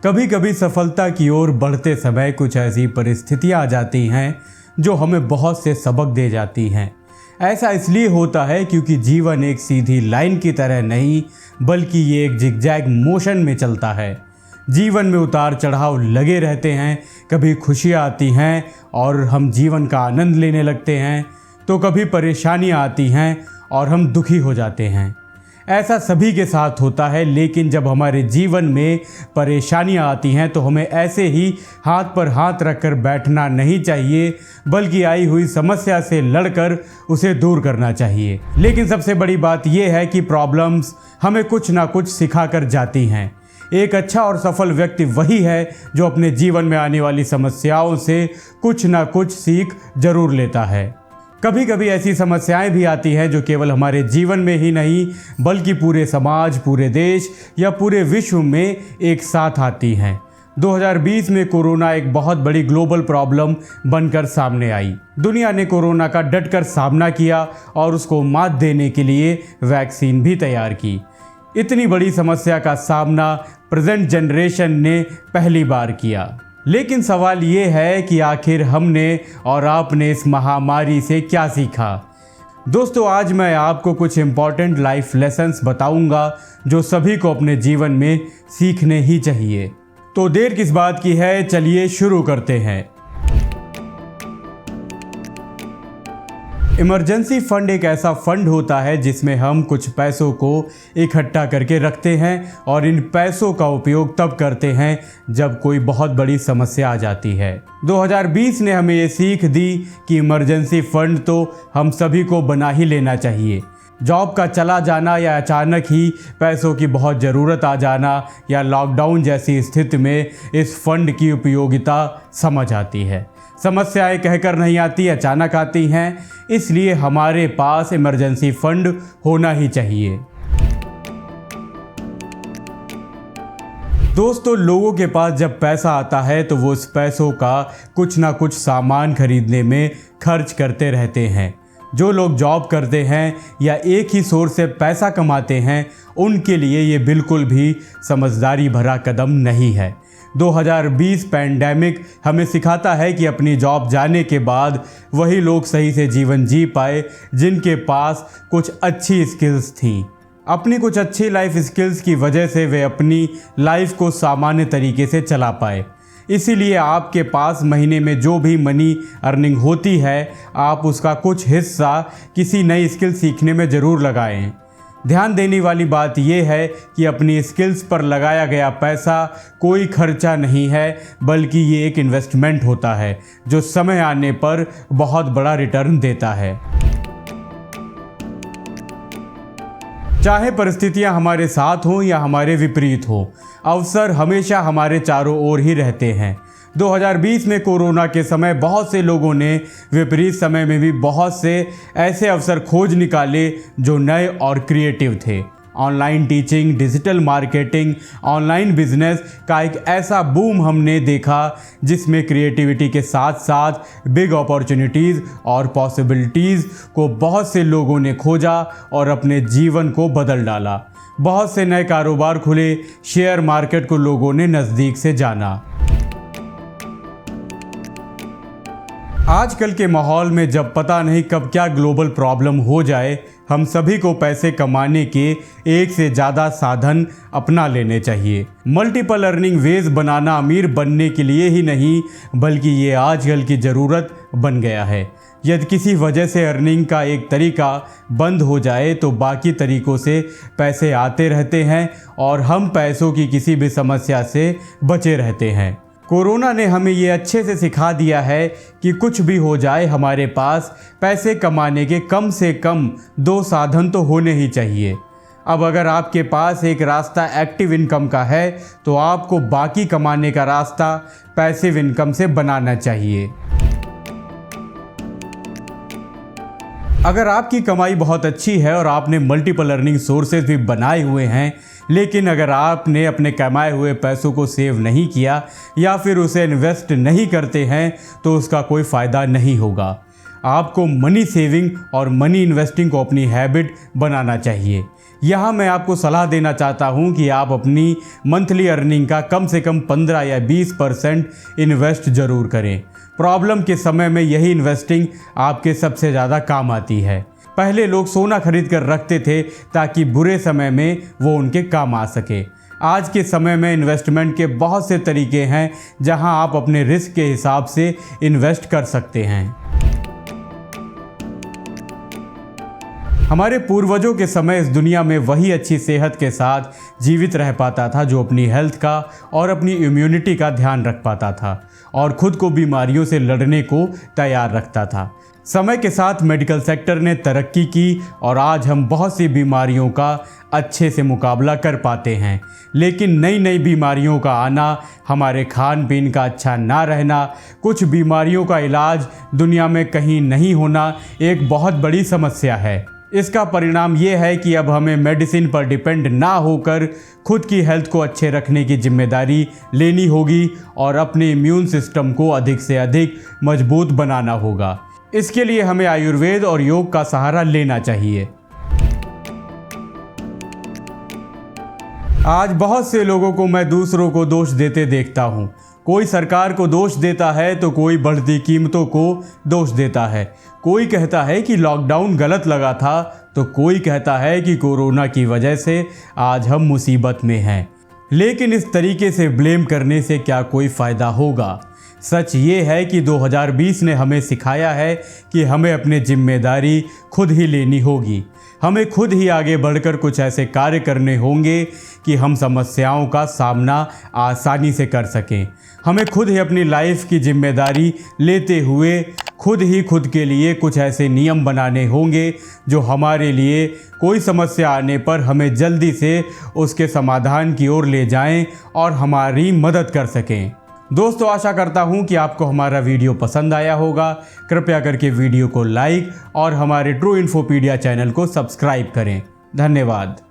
कभी कभी सफलता की ओर बढ़ते समय कुछ ऐसी परिस्थितियां आ जाती हैं जो हमें बहुत से सबक दे जाती हैं। ऐसा इसलिए होता है क्योंकि जीवन एक सीधी लाइन की तरह नहीं बल्कि ये एक जिगजैग मोशन में चलता है। जीवन में उतार चढ़ाव लगे रहते हैं। कभी खुशियाँ आती हैं और हम जीवन का आनंद लेने लगते हैं, तो कभी परेशानियाँ आती हैं और हम दुखी हो जाते हैं। ऐसा सभी के साथ होता है, लेकिन जब हमारे जीवन में परेशानियां आती हैं तो हमें ऐसे ही हाथ पर हाथ रखकर बैठना नहीं चाहिए, बल्कि आई हुई समस्या से लड़कर उसे दूर करना चाहिए। लेकिन सबसे बड़ी बात यह है कि प्रॉब्लम्स हमें कुछ ना कुछ सिखा कर जाती हैं। एक अच्छा और सफल व्यक्ति वही है जो अपने जीवन में आने वाली समस्याओं से कुछ ना कुछ सीख जरूर लेता है। कभी कभी ऐसी समस्याएं भी आती हैं जो केवल हमारे जीवन में ही नहीं बल्कि पूरे समाज, पूरे देश या पूरे विश्व में एक साथ आती हैं। 2020 में कोरोना एक बहुत बड़ी ग्लोबल प्रॉब्लम बनकर सामने आई। दुनिया ने कोरोना का डटकर सामना किया और उसको मात देने के लिए वैक्सीन भी तैयार की। इतनी बड़ी समस्या का सामना प्रेजेंट जनरेशन ने पहली बार किया। लेकिन सवाल ये है कि आखिर हमने और आपने इस महामारी से क्या सीखा। दोस्तों, आज मैं आपको कुछ इम्पॉर्टेंट लाइफ लेसन्स बताऊंगा जो सभी को अपने जीवन में सीखने ही चाहिए। तो देर किस बात की है, चलिए शुरू करते हैं। इमरजेंसी फंड एक ऐसा फंड होता है जिसमें हम कुछ पैसों को इकट्ठा करके रखते हैं और इन पैसों का उपयोग तब करते हैं जब कोई बहुत बड़ी समस्या आ जाती है। 2020 ने हमें ये सीख दी कि इमरजेंसी फंड तो हम सभी को बना ही लेना चाहिए। जॉब का चला जाना या अचानक ही पैसों की बहुत ज़रूरत आ जाना या लॉकडाउन जैसी स्थिति में इस फंड की उपयोगिता समझ आती है। समस्याएं कहकर नहीं आती, अचानक आती हैं, इसलिए हमारे पास इमरजेंसी फंड होना ही चाहिए। दोस्तों, लोगों के पास जब पैसा आता है तो वो उस पैसों का कुछ ना कुछ सामान खरीदने में खर्च करते रहते हैं। जो लोग जॉब करते हैं या एक ही सोर्स से पैसा कमाते हैं, उनके लिए ये बिल्कुल भी समझदारी भरा कदम नहीं है। 2020 पैंडेमिक हमें सिखाता है कि अपनी जॉब जाने के बाद वही लोग सही से जीवन जी पाए जिनके पास कुछ अच्छी स्किल्स थीं। अपनी कुछ अच्छी लाइफ स्किल्स की वजह से वे अपनी लाइफ को सामान्य तरीके से चला पाए। इसीलिए आपके पास महीने में जो भी मनी अर्निंग होती है, आप उसका कुछ हिस्सा किसी नई स्किल सीखने में ज़रूर लगाएं। ध्यान देने वाली बात यह है कि अपनी स्किल्स पर लगाया गया पैसा कोई खर्चा नहीं है, बल्कि ये एक इन्वेस्टमेंट होता है जो समय आने पर बहुत बड़ा रिटर्न देता है। चाहे परिस्थितियां हमारे साथ हों या हमारे विपरीत हो, अवसर हमेशा हमारे चारों ओर ही रहते हैं। 2020 में कोरोना के समय बहुत से लोगों ने विपरीत समय में भी बहुत से ऐसे अवसर खोज निकाले जो नए और क्रिएटिव थे। Online teaching, digital marketing, online business का एक ऐसा बूम हमने देखा जिसमें क्रिएटिविटी के साथ साथ बिग अपॉर्चुनिटीज़ और पॉसिबिलिटीज़ को बहुत से लोगों ने खोजा और अपने जीवन को बदल डाला। बहुत से नए कारोबार खुले, शेयर मार्केट को लोगों ने नज़दीक से जाना। आजकल के माहौल में जब पता नहीं कब क्या ग्लोबल प्रॉब्लम हो जाए, हम सभी को पैसे कमाने के एक से ज़्यादा साधन अपना लेने चाहिए। मल्टीपल अर्निंग वेज बनाना अमीर बनने के लिए ही नहीं बल्कि ये आजकल की ज़रूरत बन गया है। यदि किसी वजह से अर्निंग का एक तरीका बंद हो जाए तो बाकी तरीकों से पैसे आते रहते हैं और हम पैसों की किसी भी समस्या से बचे रहते हैं। कोरोना ने हमें ये अच्छे से सिखा दिया है कि कुछ भी हो जाए, हमारे पास पैसे कमाने के कम से कम 2 साधन तो होने ही चाहिए। अब अगर आपके पास एक रास्ता एक्टिव इनकम का है तो आपको बाकी कमाने का रास्ता पैसिव इनकम से बनाना चाहिए। अगर आपकी कमाई बहुत अच्छी है और आपने मल्टीपल अर्निंग सोर्सेज भी बनाए हुए हैं, लेकिन अगर आपने अपने कमाए हुए पैसों को सेव नहीं किया या फिर उसे इन्वेस्ट नहीं करते हैं तो उसका कोई फ़ायदा नहीं होगा। आपको मनी सेविंग और मनी इन्वेस्टिंग को अपनी हैबिट बनाना चाहिए। यहाँ मैं आपको सलाह देना चाहता हूँ कि आप अपनी मंथली अर्निंग का कम से कम 15 या 20% इन्वेस्ट ज़रूर करें। प्रॉब्लम के समय में यही इन्वेस्टिंग आपके सबसे ज़्यादा काम आती है। पहले लोग सोना खरीद कर रखते थे ताकि बुरे समय में वो उनके काम आ सके। आज के समय में इन्वेस्टमेंट के बहुत से तरीके हैं जहां आप अपने रिस्क के हिसाब से इन्वेस्ट कर सकते हैं। हमारे पूर्वजों के समय इस दुनिया में वही अच्छी सेहत के साथ जीवित रह पाता था जो अपनी हेल्थ का और अपनी इम्यूनिटी का ध्यान रख पाता था और खुद को बीमारियों से लड़ने को तैयार रखता था। समय के साथ मेडिकल सेक्टर ने तरक्की की और आज हम बहुत सी बीमारियों का अच्छे से मुकाबला कर पाते हैं। लेकिन नई नई बीमारियों का आना, हमारे खान पीन का अच्छा ना रहना, कुछ बीमारियों का इलाज दुनिया में कहीं नहीं होना एक बहुत बड़ी समस्या है। इसका परिणाम ये है कि अब हमें मेडिसिन पर डिपेंड ना होकर खुद की हेल्थ को अच्छे रखने की जिम्मेदारी लेनी होगी और अपने इम्यून सिस्टम को अधिक से अधिक मजबूत बनाना होगा। इसके लिए हमें आयुर्वेद और योग का सहारा लेना चाहिए। आज बहुत से लोगों को मैं दूसरों को दोष देते देखता हूँ। कोई सरकार को दोष देता है तो कोई बढ़ती कीमतों को दोष देता है। कोई कहता है कि लॉकडाउन गलत लगा था तो कोई कहता है कि कोरोना की वजह से आज हम मुसीबत में हैं। लेकिन इस तरीके से ब्लेम करने से क्या कोई फ़ायदा होगा? सच ये है कि 2020 ने हमें सिखाया है कि हमें अपनी जिम्मेदारी खुद ही लेनी होगी। हमें खुद ही आगे बढ़कर कुछ ऐसे कार्य करने होंगे कि हम समस्याओं का सामना आसानी से कर सकें। हमें खुद ही अपनी लाइफ की जिम्मेदारी लेते हुए खुद के लिए कुछ ऐसे नियम बनाने होंगे जो हमारे लिए कोई समस्या आने पर हमें जल्दी से उसके समाधान की ओर ले जाएं और हमारी मदद कर सकें। दोस्तों, आशा करता हूं कि आपको हमारा वीडियो पसंद आया होगा। कृपया करके वीडियो को लाइक और हमारे ट्रू इन्फोपीडिया चैनल को सब्सक्राइब करें। धन्यवाद।